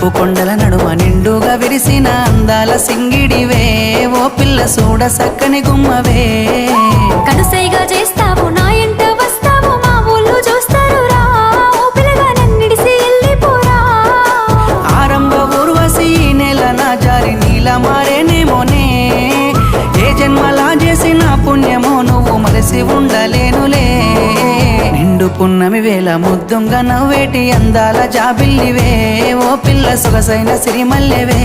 నిప్పు కొండల నడుమ నిండుగా విరిసిన అందాల సింగిడివే ఓ పిల్ల చూడ సక్కని గుమ్మవే కనుసైగా చేస్తావు నా ఇంట వస్తావు మా ఊళ్ళు చూస్తారు రా ఓ పిల్లగా నన్నిడిసి వెళ్ళిపోరా ఆరంభ ఊర్వశి నెల నా జారి నీల మారేనేమోనే ఏ జన్మలా చేసిన పుణ్యమో నువ్వు మలసి ఉండలేనులే నిండు పున్నమి వేళ ముద్దుంగా నవ్వేటి అందాల జాబిల్లివే ఓ పిల్ల సొగసైన సిరిమల్లెవే